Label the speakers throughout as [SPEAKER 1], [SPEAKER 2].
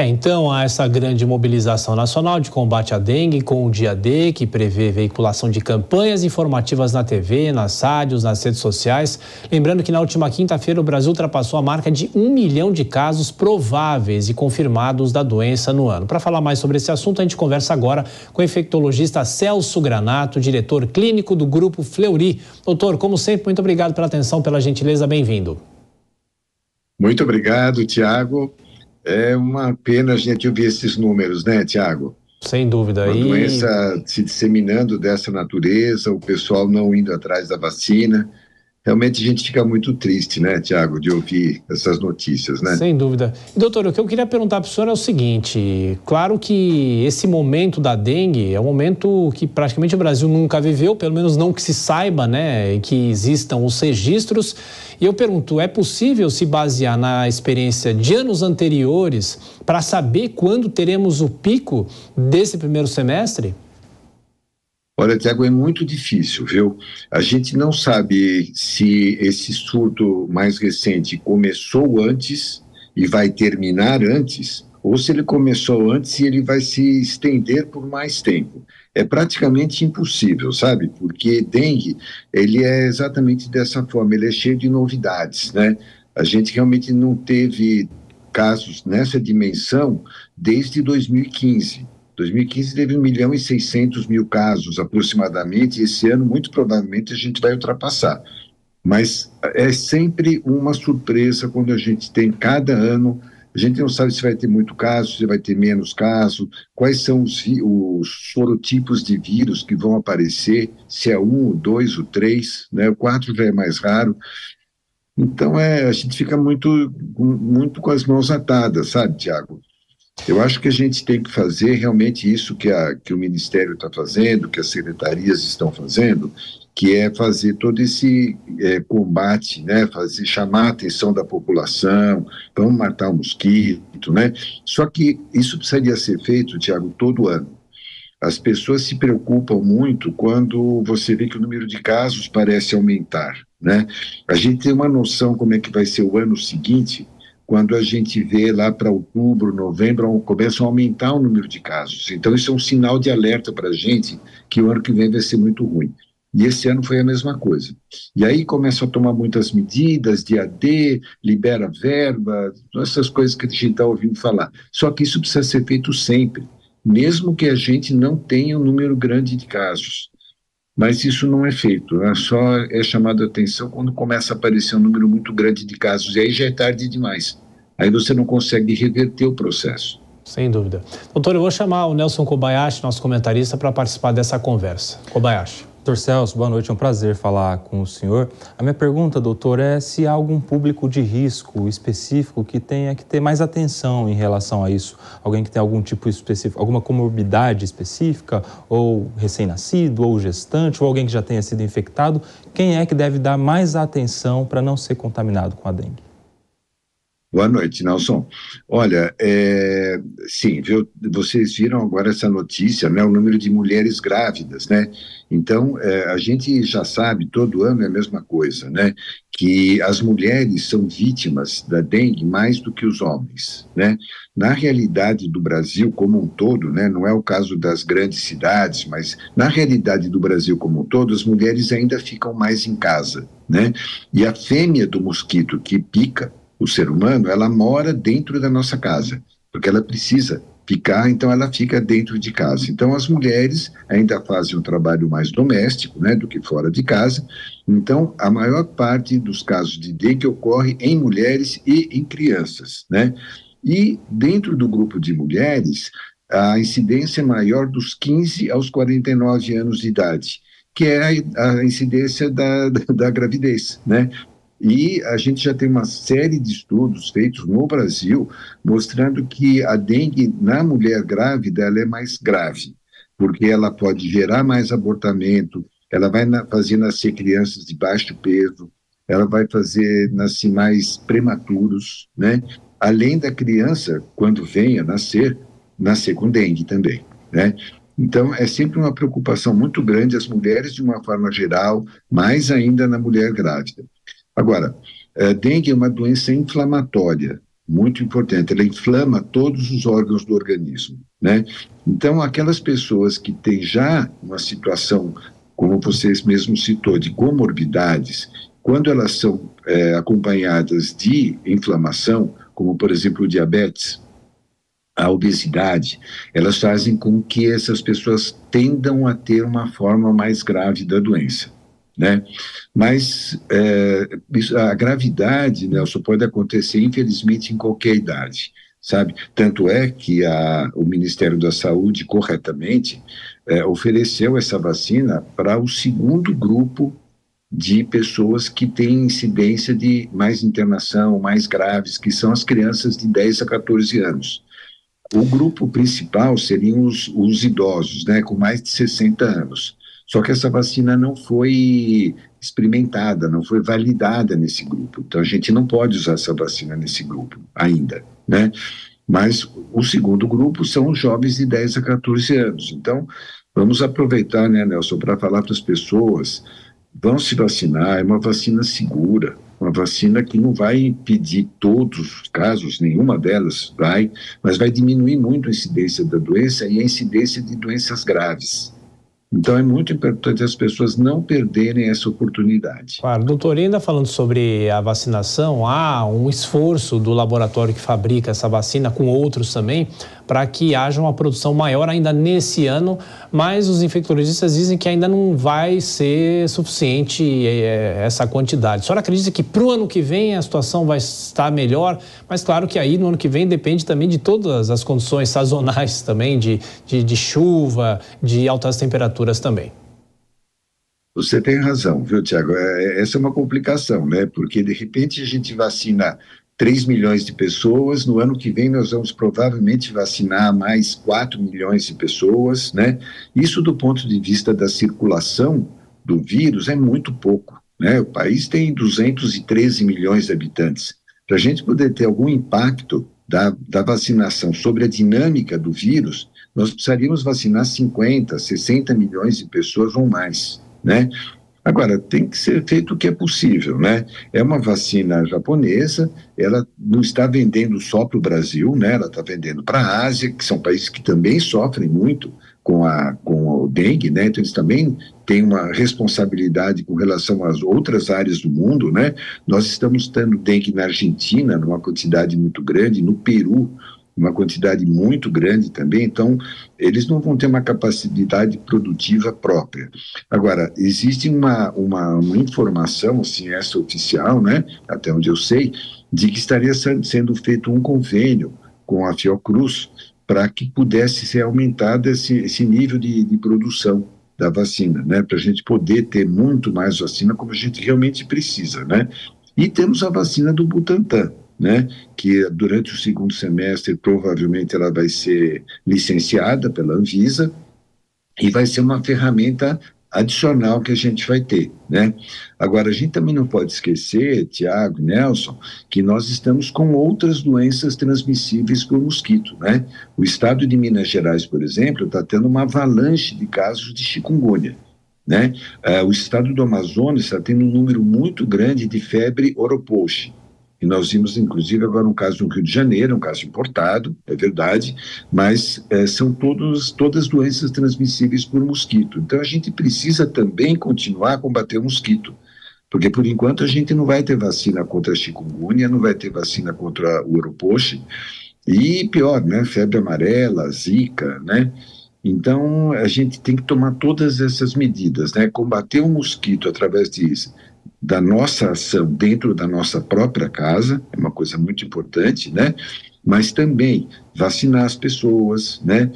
[SPEAKER 1] Então há essa grande mobilização nacional de combate à dengue com o Dia D, que prevê veiculação de campanhas informativas na TV, nas rádios, nas redes sociais. Lembrando que na última quinta-feira o Brasil ultrapassou a marca de 1 milhão de casos prováveis e confirmados da doença no ano. Para falar mais sobre esse assunto, a gente conversa agora com o infectologista Celso Granato, diretor clínico do Grupo Fleury. Doutor, como sempre, muito obrigado pela atenção, pela gentileza, bem-vindo.
[SPEAKER 2] Muito obrigado, Tiago. É uma pena a gente ouvir esses números, né, Tiago?
[SPEAKER 1] Sem dúvida.
[SPEAKER 2] Uma doença se disseminando dessa natureza, o pessoal não indo atrás da vacina. Realmente a gente fica muito triste, né, Tiago, de ouvir essas notícias, né?
[SPEAKER 1] Sem dúvida. E, doutor, o que eu queria perguntar para o senhor é o seguinte: claro que esse momento da dengue é um momento que praticamente o Brasil nunca viveu, pelo menos não que se saiba, né, que existam os registros. E eu pergunto, é possível se basear na experiência de anos anteriores para saber quando teremos o pico desse primeiro semestre?
[SPEAKER 2] Olha, Tiago, é muito difícil, viu? A gente não sabe se esse surto mais recente começou antes e vai terminar antes, ou se ele começou antes e ele vai se estender por mais tempo. É praticamente impossível, sabe? Porque dengue, ele é exatamente dessa forma, ele é cheio de novidades, né? A gente realmente não teve casos nessa dimensão desde 2015. 2015 teve 1.600.000 casos aproximadamente, e esse ano muito provavelmente a gente vai ultrapassar. Mas é sempre uma surpresa quando a gente tem cada ano, a gente não sabe se vai ter muito caso, se vai ter menos caso, quais são os sorotipos de vírus que vão aparecer, se é 1, o 2, o 3, né? O 4 já é mais raro. Então a gente fica muito com as mãos atadas, sabe, Tiago? Eu acho que a gente tem que fazer realmente isso que o Ministério está fazendo, que as secretarias estão fazendo, que é fazer todo esse combate, né? Chamar a atenção da população, vamos matar o mosquito, né? Só que isso precisaria ser feito, Tiago, todo ano. As pessoas se preocupam muito quando você vê que o número de casos parece aumentar, né? A gente tem uma noção como é que vai ser o ano seguinte, quando a gente vê lá para outubro, novembro, começam a aumentar o número de casos. Então, isso é um sinal de alerta para a gente que o ano que vem vai ser muito ruim. E esse ano foi a mesma coisa. E aí começam a tomar muitas medidas, Dia D, libera verba, essas coisas que a gente está ouvindo falar. Só que isso precisa ser feito sempre, mesmo que a gente não tenha um número grande de casos. Mas isso não é feito, né? Só é chamado a atenção quando começa a aparecer um número muito grande de casos, e aí já é tarde demais. Aí você não consegue reverter o processo.
[SPEAKER 1] Sem dúvida. Doutor, eu vou chamar o Nelson Kobayashi, nosso comentarista, para participar dessa conversa. Kobayashi.
[SPEAKER 3] Doutor Celso, boa noite, é um prazer falar com o senhor. A minha pergunta, doutor, é se há algum público de risco específico que tenha que ter mais atenção em relação a isso. Alguém que tem algum tipo específico, alguma comorbidade específica, ou recém-nascido, ou gestante, ou alguém que já tenha sido infectado. Quem é que deve dar mais atenção para não ser contaminado com a dengue?
[SPEAKER 2] Boa noite, Nelson. Olha, sim, viu, vocês viram agora essa notícia, né, o número de mulheres grávidas, né? Então, a gente já sabe, todo ano é a mesma coisa, né? Que as mulheres são vítimas da dengue mais do que os homens, né? Na realidade do Brasil como um todo, né, não é o caso das grandes cidades, mas na realidade do Brasil como um todo, as mulheres ainda ficam mais em casa, né? E a fêmea do mosquito que pica o ser humano, ela mora dentro da nossa casa, porque ela precisa ficar, então ela fica dentro de casa. Então as mulheres ainda fazem um trabalho mais doméstico, né, do que fora de casa. Então a maior parte dos casos de dengue ocorre em mulheres e em crianças, né? E dentro do grupo de mulheres, a incidência é maior dos 15 aos 49 anos de idade, que é a incidência da gravidez, né? E a gente já tem uma série de estudos feitos no Brasil mostrando que a dengue na mulher grávida ela é mais grave, porque ela pode gerar mais abortamento, ela vai fazer nascer crianças de baixo peso, ela vai fazer nascer mais prematuros, né? Além da criança, quando vem a nascer com dengue também, né? Então, é sempre uma preocupação muito grande as mulheres de uma forma geral, mais ainda na mulher grávida. Agora, dengue é uma doença inflamatória, muito importante, ela inflama todos os órgãos do organismo, né? Então, aquelas pessoas que têm já uma situação, como vocês mesmos citou, de comorbidades, quando elas são acompanhadas de inflamação, como, por exemplo, o diabetes, a obesidade, elas fazem com que essas pessoas tendam a ter uma forma mais grave da doença, né? Mas a gravidade, Nelson, pode acontecer, infelizmente, em qualquer idade, sabe? Tanto é que o Ministério da Saúde, corretamente, ofereceu essa vacina para o segundo grupo de pessoas que têm incidência de mais internação, mais graves, que são as crianças de 10 a 14 anos. O grupo principal seriam os idosos, né, com mais de 60 anos. Só que essa vacina não foi experimentada, não foi validada nesse grupo. Então, a gente não pode usar essa vacina nesse grupo ainda, né? Mas o segundo grupo são os jovens de 10 a 14 anos. Então, vamos aproveitar, né, Nelson, para falar para as pessoas, vão se vacinar, é uma vacina segura, uma vacina que não vai impedir todos os casos, nenhuma delas vai, mas vai diminuir muito a incidência da doença e a incidência de doenças graves. Então, é muito importante as pessoas não perderem essa oportunidade.
[SPEAKER 1] Claro, doutor, e ainda falando sobre a vacinação, há um esforço do laboratório que fabrica essa vacina, com outros também, para que haja uma produção maior ainda nesse ano, mas os infectologistas dizem que ainda não vai ser suficiente essa quantidade. A senhora acredita que para o ano que vem a situação vai estar melhor? Mas claro que aí no ano que vem depende também de todas as condições sazonais também, de chuva, de altas temperaturas também.
[SPEAKER 2] Você tem razão, viu, Tiago? Essa é uma complicação, né? Porque, de repente, a gente vacina 3 milhões de pessoas, no ano que vem nós vamos provavelmente vacinar mais 4 milhões de pessoas, né? Isso, do ponto de vista da circulação do vírus, é muito pouco, né? O país tem 213 milhões de habitantes. Para a gente poder ter algum impacto da vacinação sobre a dinâmica do vírus, nós precisaríamos vacinar 50, 60 milhões de pessoas ou mais, né? Agora, tem que ser feito o que é possível, né? É uma vacina japonesa, ela não está vendendo só para o Brasil, né? Ela está vendendo para a Ásia, que são países que também sofrem muito com o dengue, né? Então, eles também têm uma responsabilidade com relação às outras áreas do mundo, né? Nós estamos tendo dengue na Argentina, numa quantidade muito grande, no Peru, uma quantidade muito grande também, então eles não vão ter uma capacidade produtiva própria. Agora, existe uma informação, assim, essa oficial, né, até onde eu sei, de que estaria sendo feito um convênio com a Fiocruz para que pudesse ser aumentado esse nível de produção da vacina, né, para a gente poder ter muito mais vacina como a gente realmente precisa, né. E temos a vacina do Butantan, né, que durante o segundo semestre provavelmente ela vai ser licenciada pela Anvisa e vai ser uma ferramenta adicional que a gente vai ter, né? Agora, a gente também não pode esquecer, Tiago, Nelson, que nós estamos com outras doenças transmissíveis por mosquito, né? O estado de Minas Gerais, por exemplo, está tendo uma avalanche de casos de chikungunya, né? O estado do Amazonas está tendo um número muito grande de febre oropouche. E nós vimos, inclusive, agora um caso no Rio de Janeiro, um caso importado, é verdade, mas são todas doenças transmissíveis por mosquito. Então, a gente precisa também continuar a combater o mosquito, porque, por enquanto, a gente não vai ter vacina contra a chikungunya, não vai ter vacina contra o oropouche, e pior, né, febre amarela, zika, né? Então, a gente tem que tomar todas essas medidas, né? Combater o mosquito através da nossa ação dentro da nossa própria casa, é uma coisa muito importante, né? Mas também vacinar as pessoas, né?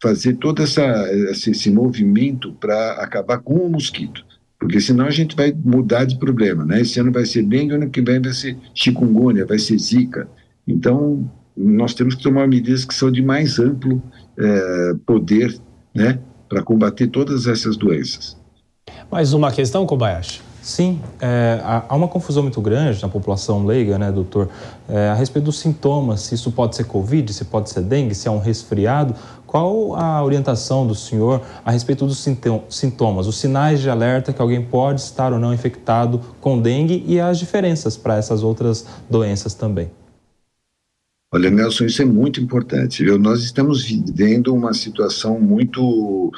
[SPEAKER 2] Fazer todo esse movimento para acabar com o mosquito, porque senão a gente vai mudar de problema, né? Esse ano vai ser dengue, ano que vem vai ser chikungunya, vai ser zika. Então, nós temos que tomar medidas que são de mais amplo poder, né? Para combater todas essas doenças.
[SPEAKER 1] Mais uma questão, Kobayashi?
[SPEAKER 3] Sim, há uma confusão muito grande na população leiga, né, doutor, a respeito dos sintomas, se isso pode ser Covid, se pode ser dengue, se é um resfriado. Qual a orientação do senhor a respeito dos sintomas, os sinais de alerta que alguém pode estar ou não infectado com dengue e as diferenças para essas outras doenças também?
[SPEAKER 2] Olha, Nelson, isso é muito importante, viu? Nós estamos vivendo uma situação muito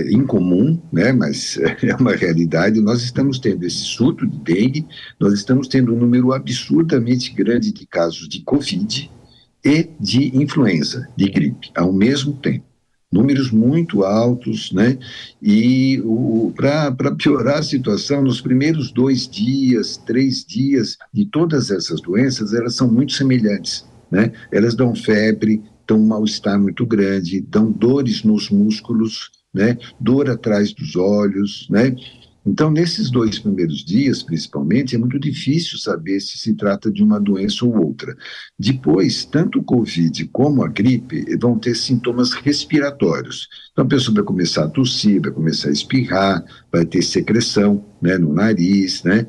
[SPEAKER 2] incomum, né? Mas é uma realidade. Nós estamos tendo esse surto de dengue, nós estamos tendo um número absurdamente grande de casos de Covid e de influenza, de gripe, ao mesmo tempo. Números muito altos, né? E para piorar a situação, nos primeiros 2 dias, 3 dias de todas essas doenças, elas são muito semelhantes, né? Elas dão febre, dão um mal-estar muito grande, dão dores nos músculos, né? Dor atrás dos olhos, né? Então, nesses 2 primeiros dias, principalmente, é muito difícil saber se se trata de uma doença ou outra. Depois, tanto o Covid como a gripe vão ter sintomas respiratórios. Então, a pessoa vai começar a tossir, vai começar a espirrar, vai ter secreção, né, no nariz, né,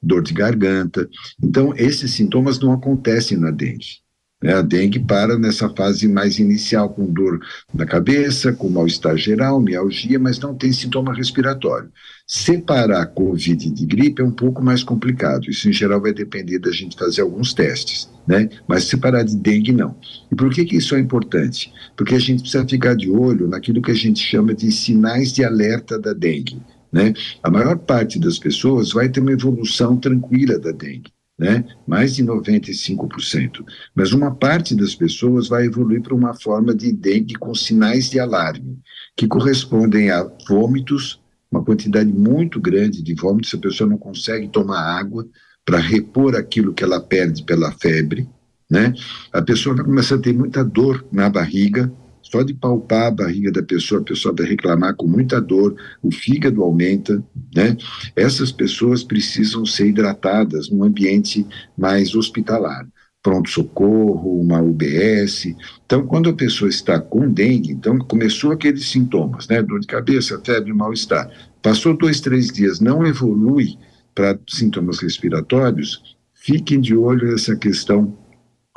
[SPEAKER 2] dor de garganta. Então, esses sintomas não acontecem na dengue. A dengue para nessa fase mais inicial, com dor na cabeça, com mal-estar geral, mialgia, mas não tem sintoma respiratório. Separar Covid de gripe é um pouco mais complicado. Isso, em geral, vai depender da gente fazer alguns testes, né? Mas separar de dengue, não. E por que isso é importante? Porque a gente precisa ficar de olho naquilo que a gente chama de sinais de alerta da dengue, né? A maior parte das pessoas vai ter uma evolução tranquila da dengue, né? Mais de 95%. Mas uma parte das pessoas vai evoluir para uma forma de dengue com sinais de alarme, que correspondem a vômitos, uma quantidade muito grande de vômitos, a pessoa não consegue tomar água para repor aquilo que ela perde pela febre, né? A pessoa vai começar a ter muita dor na barriga, só de palpar a barriga da pessoa, a pessoa vai reclamar com muita dor, o fígado aumenta, né? Essas pessoas precisam ser hidratadas num ambiente mais hospitalar, pronto-socorro, uma UBS. Então, quando a pessoa está com dengue, então começou aqueles sintomas, né? Dor de cabeça, febre, mal-estar. Passou 2, 3 dias, não evolui para sintomas respiratórios, fiquem de olho nessa questão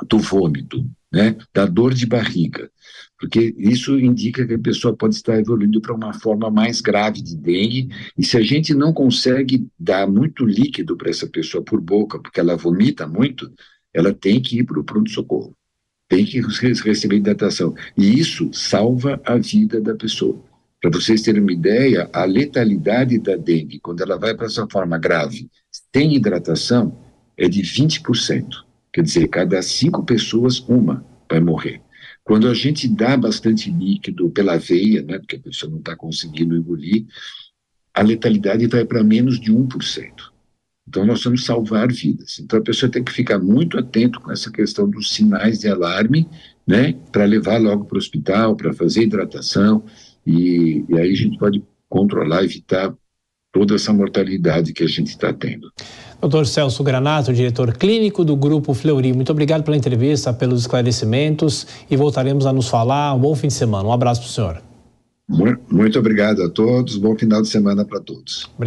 [SPEAKER 2] do vômito, né? Da dor de barriga, porque isso indica que a pessoa pode estar evoluindo para uma forma mais grave de dengue, e se a gente não consegue dar muito líquido para essa pessoa por boca, porque ela vomita muito, ela tem que ir para o pronto-socorro, tem que receber hidratação, e isso salva a vida da pessoa. Para vocês terem uma ideia, a letalidade da dengue, quando ela vai para essa forma grave, sem hidratação, é de 20%. Quer dizer, cada 5 pessoas, uma vai morrer. Quando a gente dá bastante líquido pela veia, né, porque a pessoa não está conseguindo engolir, a letalidade vai para menos de 1%. Então, nós vamos salvar vidas. Então, a pessoa tem que ficar muito atento com essa questão dos sinais de alarme, né, para levar logo para o hospital, para fazer hidratação, e aí a gente pode controlar, evitar toda essa mortalidade que a gente está tendo.
[SPEAKER 1] Dr. Celso Granato, diretor clínico do Grupo Fleury, muito obrigado pela entrevista, pelos esclarecimentos, e voltaremos a nos falar. Um bom fim de semana. Um abraço para o senhor.
[SPEAKER 2] Muito obrigado a todos. Bom final de semana para todos.